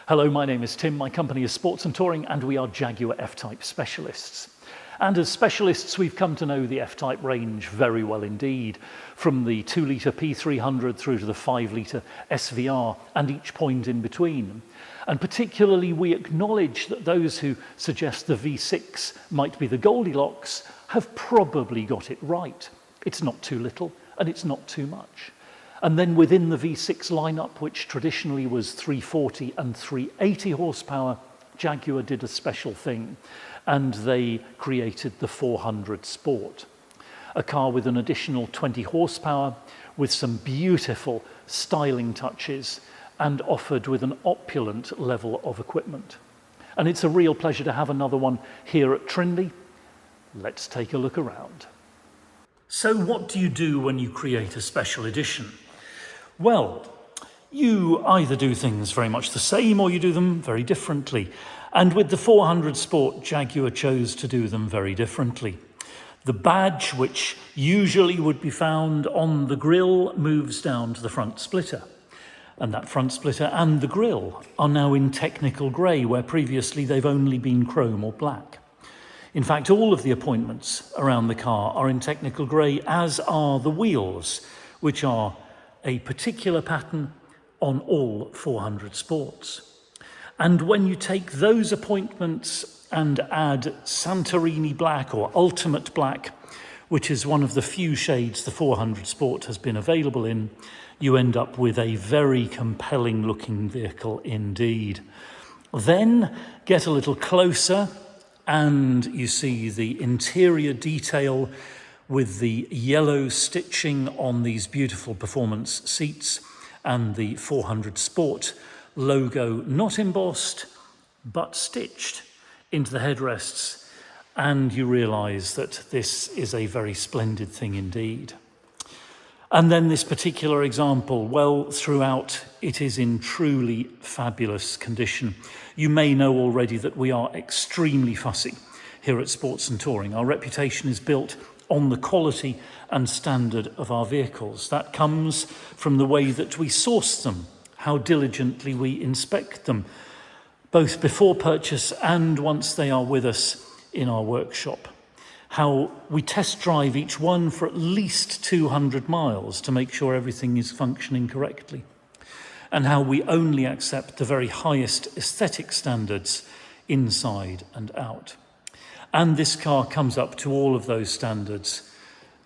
Hello, my name is Tim, my company is Sports and Touring, and we are Jaguar F-Type specialists. And as specialists, we've come to know the F-Type range very well indeed, from the 2-litre P300 through to the 5-litre SVR and each point in between. And particularly, we acknowledge that those who suggest the V6 might be the Goldilocks have probably got it right. It's not too little and it's not too much. And then within the V6 lineup, which traditionally was 340 and 380 horsepower, Jaguar did a special thing, and they created the 400 Sport, a car with an additional 20 horsepower, with some beautiful styling touches, and offered with an opulent level of equipment. And it's a real pleasure to have another one here at Trinley. Let's take a look around. So what do you do when you create a special edition? Well, you either do things very much the same or you do them very differently. And with the 400 Sport, Jaguar chose to do them very differently. The badge, which usually would be found on the grille, moves down to the front splitter. And that front splitter and the grille are now in technical grey, where previously they've only been chrome or black. In fact, all of the appointments around the car are in technical grey, as are the wheels, which are a particular pattern on all 400 Sports. And when you take those appointments and add Santorini black or ultimate black, which is one of the few shades the 400 Sport has been available in, you end up with a very compelling looking vehicle indeed. Then get a little closer and you see the interior detail with the yellow stitching on these beautiful performance seats and the 400 Sport logo not embossed but stitched into the headrests, and you realise that this is a very splendid thing indeed. And then this particular example, well, throughout it is in truly fabulous condition. You may know already that we are extremely fussy here at Sports and Touring. Our reputation is built on the quality and standard of our vehicles. That comes from the way that we source them, how diligently we inspect them, both before purchase and once they are with us in our workshop. How we test drive each one for at least 200 miles to make sure everything is functioning correctly. And how we only accept the very highest aesthetic standards inside and out. And this car comes up to all of those standards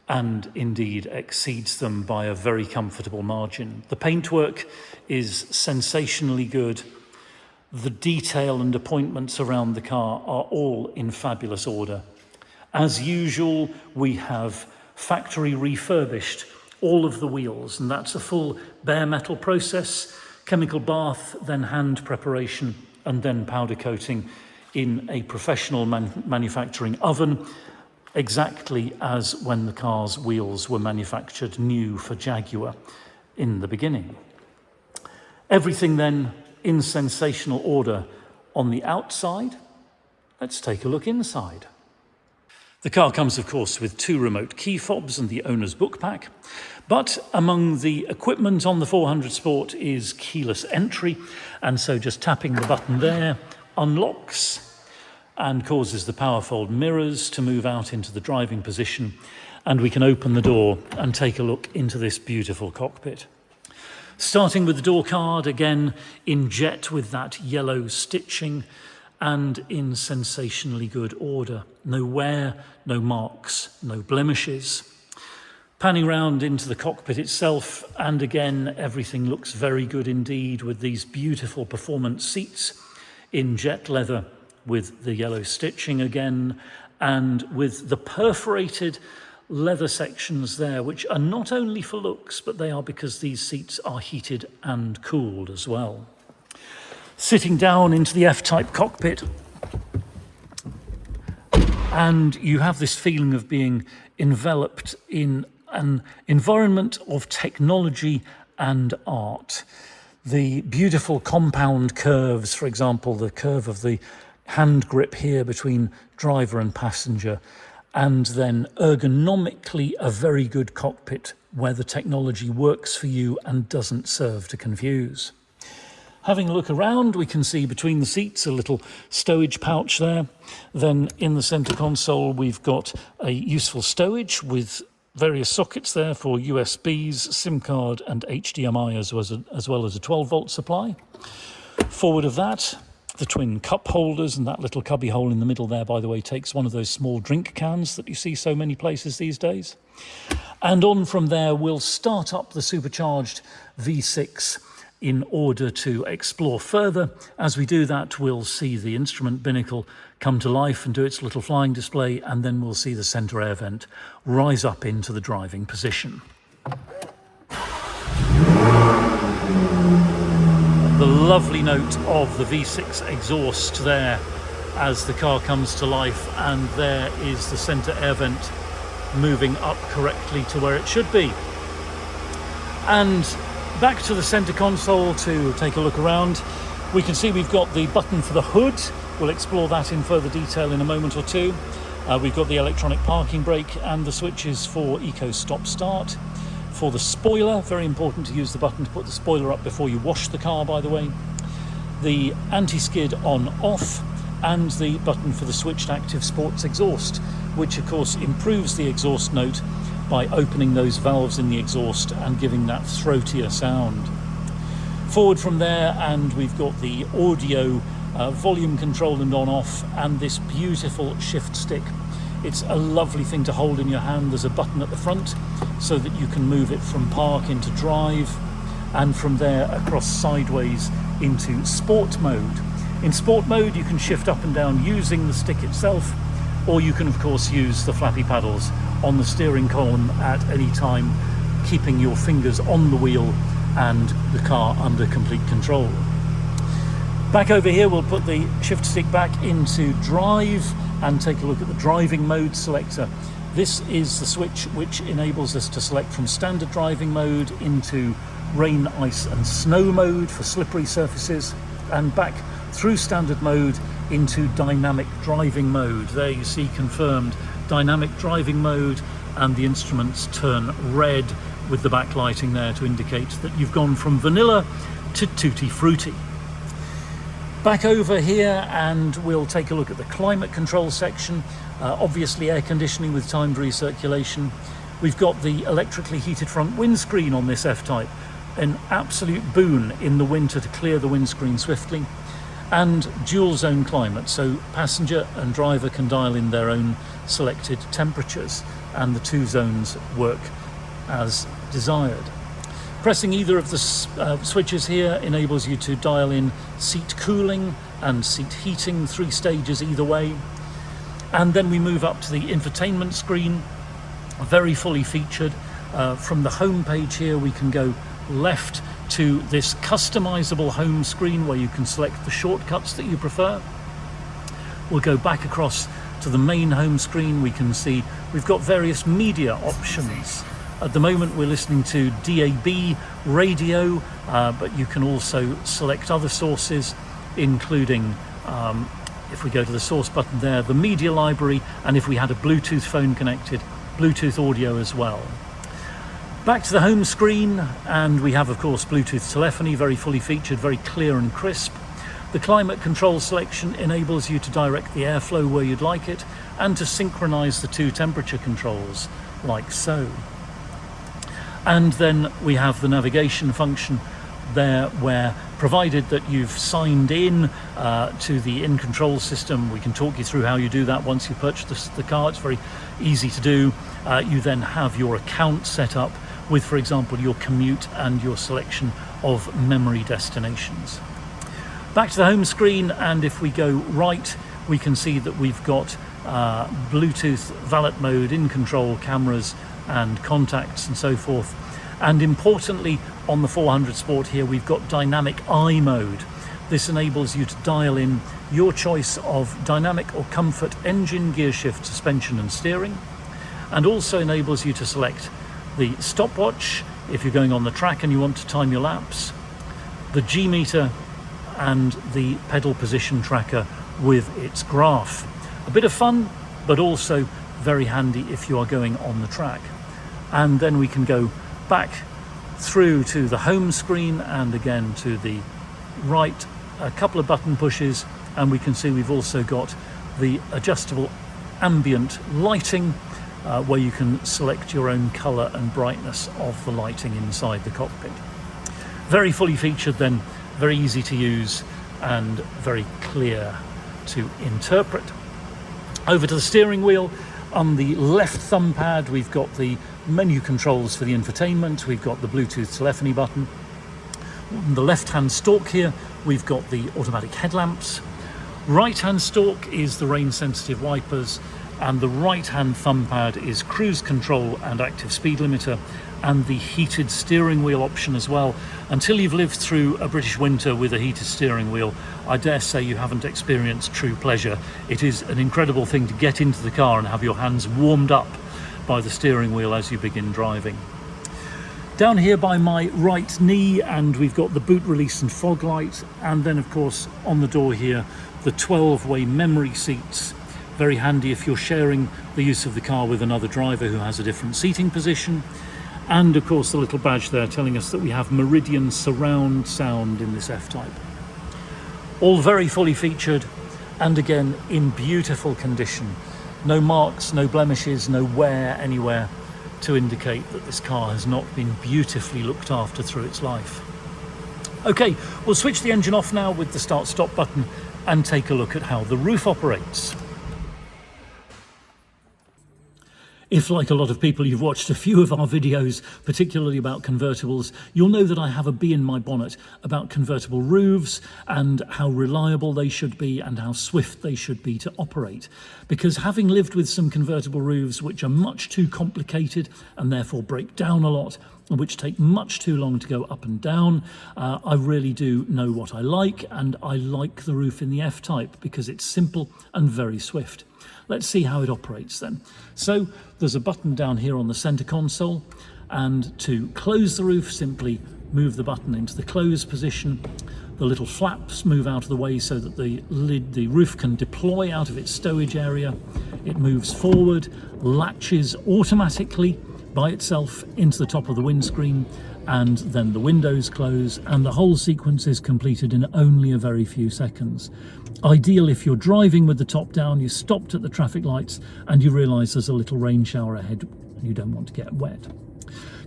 and indeed exceeds them by a very comfortable margin. The paintwork is sensationally good. The detail and appointments around the car are all in fabulous order. As usual, we have factory refurbished all of the wheels, and that's a full bare metal process, chemical bath, then hand preparation, and then powder coating in a professional manufacturing oven, exactly as when the car's wheels were manufactured new for Jaguar in the beginning. Everything then in sensational order on the outside. Let's take a look inside. The car comes, of course, with 2 remote key fobs and the owner's book pack. But among the equipment on the 400 Sport is keyless entry. And so just tapping the button there unlocks and causes the power fold mirrors to move out into the driving position. And we can open the door and take a look into this beautiful cockpit. Starting with the door card, again in jet with that yellow stitching and in sensationally good order. No wear, no marks, no blemishes. Panning round into the cockpit itself, and again everything looks very good indeed with these beautiful performance seats in jet leather with the yellow stitching again, and with the perforated leather sections there, which are not only for looks, but they are because these seats are heated and cooled as well. Sitting down into the F-Type cockpit, and you have this feeling of being enveloped in an environment of technology and art. The beautiful compound curves, for example, the curve of the hand grip here between driver and passenger, and then ergonomically a very good cockpit where the technology works for you and doesn't serve to confuse. Having a look around, we can see between the seats a little stowage pouch there. Then in the centre console, we've got a useful stowage with various sockets there for USBs, SIM card and HDMI, as well as a 12-volt supply. Forward of that, the twin cup holders, and that little cubby hole in the middle there, by the way, takes one of those small drink cans that you see so many places these days. And on from there, we'll start up the supercharged V6 in order to explore further. As we do that, we'll see the instrument binnacle come to life and do its little flying display, and then we'll see the centre air vent rise up into the driving position. The lovely note of the V6 exhaust there as the car comes to life, and there is the centre air vent moving up correctly to where it should be. And back to the centre console to take a look around. We can see we've got the button for the hood. We'll explore that in further detail in a moment or two. We've got the electronic parking brake and the switches for eco stop start. For the spoiler, very important to use the button to put the spoiler up before you wash the car, by the way. The anti-skid on off, and the button for the switched active sports exhaust, which of course improves the exhaust note by opening those valves in the exhaust and giving that throatier sound. Forward from there, and we've got the audio volume control and on off, and this beautiful shift stick. It's a lovely thing to hold in your hand. There's a button at the front so that you can move it from park into drive, and from there across sideways into sport mode. In sport mode, you can shift up and down using the stick itself, or you can of course use the flappy paddles on the steering column at any time, keeping your fingers on the wheel and the car under complete control. Back over here, we'll put the shift stick back into drive and take a look at the driving mode selector. This is the switch which enables us to select from standard driving mode into rain, ice and snow mode for slippery surfaces, and back through standard mode into dynamic driving mode. There you see confirmed dynamic driving mode, and the instruments turn red with the backlighting there to indicate that you've gone from vanilla to tutti frutti. Back over here, and we'll take a look at the climate control section. Obviously air conditioning with timed recirculation. We've got the electrically heated front windscreen on this F-Type, an absolute boon in the winter to clear the windscreen swiftly, and dual zone climate, so passenger and driver can dial in their own selected temperatures, and the two zones work as desired. Pressing either of the switches here enables you to dial in seat cooling and seat heating, 3 stages either way. And then we move up to the infotainment screen, very fully featured. From the home page here, we can go left to this customizable home screen where you can select the shortcuts that you prefer. We'll go back across to the main home screen. We can see we've got various media options. At the moment we're listening to DAB radio, but you can also select other sources, including, if we go to the source button there, the media library, and if we had a Bluetooth phone connected, Bluetooth audio as well. Back to the home screen, and we have of course Bluetooth telephony, very fully featured, very clear and crisp. The climate control selection enables you to direct the airflow where you'd like it, and to synchronize the 2 temperature controls, like so. And then we have the navigation function there, where provided that you've signed in to the in-control system, we can talk you through how you do that once you purchase the car. It's very easy to do. You then have your account set up with, for example, your commute and your selection of memory destinations. Back to the home screen, and if we go right, we can see that we've got Bluetooth valet mode, in-control cameras and contacts and so forth. And importantly, on the 400 Sport here, we've got dynamic eye mode. This enables you to dial in your choice of dynamic or comfort engine, gear shift, suspension and steering, and also enables you to select the stopwatch if you're going on the track and you want to time your laps, the G meter and the pedal position tracker with its graph. A bit of fun, but also very handy if you are going on the track. And then we can go back through to the home screen and again to the right, a couple of button pushes, and we can see we've also got the adjustable ambient lighting where you can select your own colour and brightness of the lighting inside the cockpit. Very fully featured then, very easy to use and very clear to interpret. Over to the steering wheel. On the left thumb pad we've got the menu controls for the infotainment, we've got the Bluetooth telephony button. On the left hand stalk here we've got the automatic headlamps. Right hand stalk is the rain sensitive wipers, and the right hand thumb pad is cruise control and active speed limiter, and the heated steering wheel option as well. Until you've lived through a British winter with a heated steering wheel, I dare say you haven't experienced true pleasure. It is an incredible thing to get into the car and have your hands warmed up by the steering wheel as you begin driving. Down here by my right knee, and we've got the boot release and fog light, and then of course on the door here the 12-way memory seats. Very handy if you're sharing the use of the car with another driver who has a different seating position. And of course the little badge there telling us that we have Meridian surround sound in this F-Type. All very fully featured, and again in beautiful condition. No marks, no blemishes, no wear anywhere to indicate that this car has not been beautifully looked after through its life. Okay, we'll switch the engine off now with the start-stop button and take a look at how the roof operates. If, like a lot of people, you've watched a few of our videos, particularly about convertibles, you'll know that I have a bee in my bonnet about convertible roofs and how reliable they should be and how swift they should be to operate. Because having lived with some convertible roofs which are much too complicated and therefore break down a lot, and which take much too long to go up and down, I really do know what I like, and I like the roof in the F-Type because it's simple and very swift. Let's see how it operates then. So there's a button down here on the center console, and to close the roof, simply move the button into the close position. The little flaps move out of the way so that the roof can deploy out of its stowage area. It moves forward, latches automatically by itself into the top of the windscreen, and then the windows close, and the whole sequence is completed in only a very few seconds. Ideal if you're driving with the top down, you stopped at the traffic lights and you realise there's a little rain shower ahead and you don't want to get wet.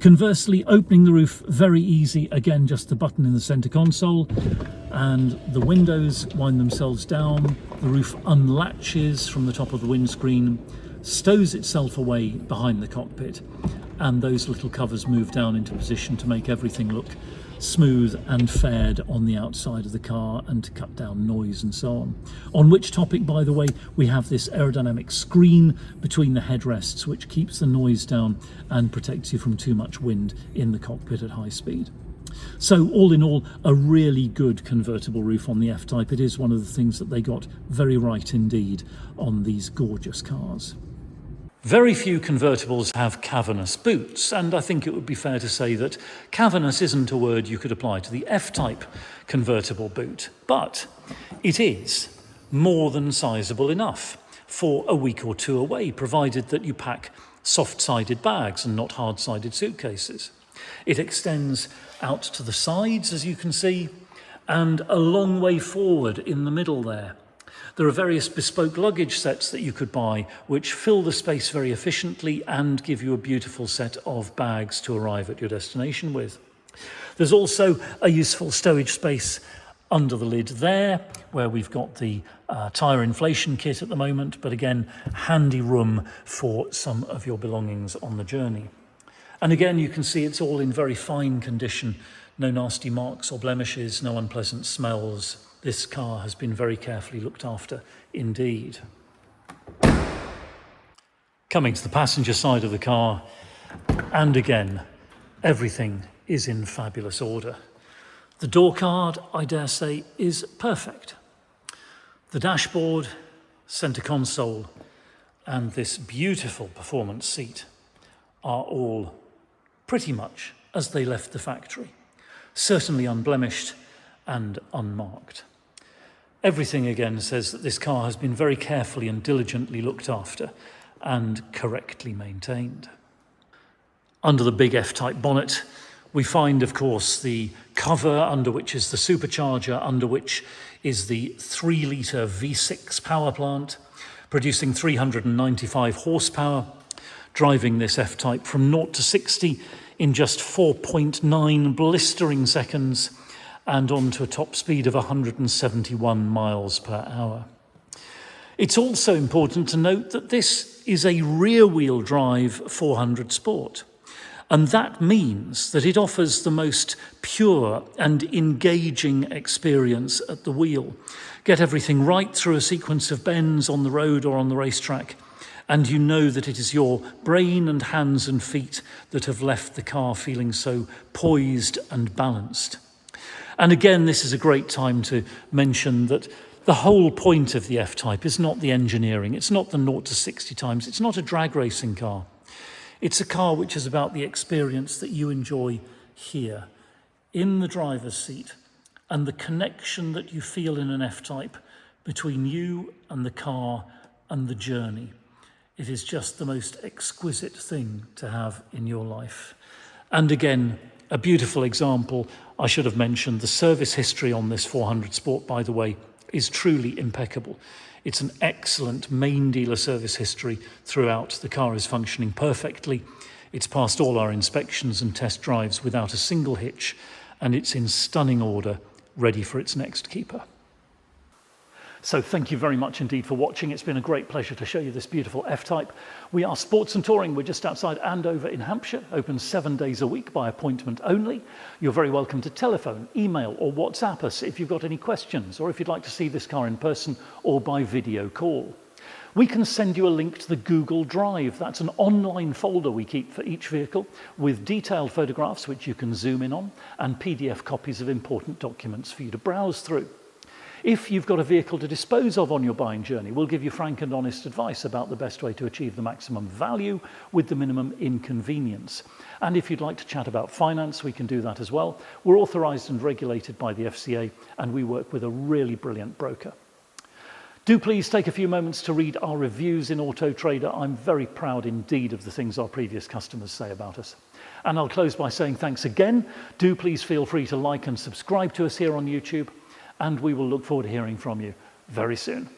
Conversely, opening the roof, very easy. Again, just the button in the centre console, and the windows wind themselves down, the roof unlatches from the top of the windscreen, stows itself away behind the cockpit, and those little covers move down into position to make everything look smooth and fared on the outside of the car and to cut down noise and so on. On which topic, by the way, we have this aerodynamic screen between the headrests which keeps the noise down and protects you from too much wind in the cockpit at high speed. So all in all, a really good convertible roof on the F-Type. It is one of the things that they got very right indeed on these gorgeous cars. Very few convertibles have cavernous boots, and I think it would be fair to say that cavernous isn't a word you could apply to the F-Type convertible boot, but it is more than sizable enough for a week or two away, provided that you pack soft-sided bags and not hard-sided suitcases. It extends out to the sides, as you can see, and a long way forward in the middle there. There are various bespoke luggage sets that you could buy which fill the space very efficiently and give you a beautiful set of bags to arrive at your destination with. There's also a useful stowage space under the lid there, where we've got the tyre inflation kit at the moment, but again, handy room for some of your belongings on the journey. And again, you can see it's all in very fine condition, no nasty marks or blemishes, no unpleasant smells. This car has been very carefully looked after indeed. Coming to the passenger side of the car, and again, everything is in fabulous order. The door card, I dare say, is perfect. The dashboard, centre console, and this beautiful performance seat are all pretty much as they left the factory, certainly unblemished and unmarked. Everything again says that this car has been very carefully and diligently looked after and correctly maintained. Under the big F-Type bonnet, We find, of course, the cover under which is the supercharger, under which is the 3-litre V6 power plant, producing 395 horsepower, driving this F-Type from 0 to 60 in just 4.9 blistering seconds and on to a top speed of 171 miles per hour. It's also important to note that this is a rear-wheel drive 400 Sport. And that means that it offers the most pure and engaging experience at the wheel. Get everything right through a sequence of bends on the road or on the racetrack, and you know that it is your brain and hands and feet that have left the car feeling so poised and balanced. And again, this is a great time to mention that the whole point of the F-Type is not the engineering, it's not the 0 to 60 times, it's not a drag racing car. It's a car which is about the experience that you enjoy here, in the driver's seat, and the connection that you feel in an F-Type between you and the car and the journey. It is just the most exquisite thing to have in your life. And again, a beautiful example, I should have mentioned, the service history on this 400 Sport, by the way, is truly impeccable. It's an excellent main dealer service history throughout. The car is functioning perfectly. It's passed all our inspections and test drives without a single hitch, and it's in stunning order, ready for its next keeper. So thank you very much indeed for watching. It's been a great pleasure to show you this beautiful F-Type. We are Sports and Touring. We're just outside Andover in Hampshire, open 7 days a week by appointment only. You're very welcome to telephone, email or WhatsApp us if you've got any questions or if you'd like to see this car in person or by video call. We can send you a link to the Google Drive. That's an online folder we keep for each vehicle with detailed photographs which you can zoom in on and PDF copies of important documents for you to browse through. If you've got a vehicle to dispose of on your buying journey, we'll give you frank and honest advice about the best way to achieve the maximum value with the minimum inconvenience. And if you'd like to chat about finance, we can do that as well. We're authorised and regulated by the FCA, and we work with a really brilliant broker. Do please take a few moments to read our reviews in Auto Trader. I'm very proud indeed of the things our previous customers say about us. And I'll close by saying thanks again. Do please feel free to like and subscribe to us here on YouTube. And we will look forward to hearing from you very soon.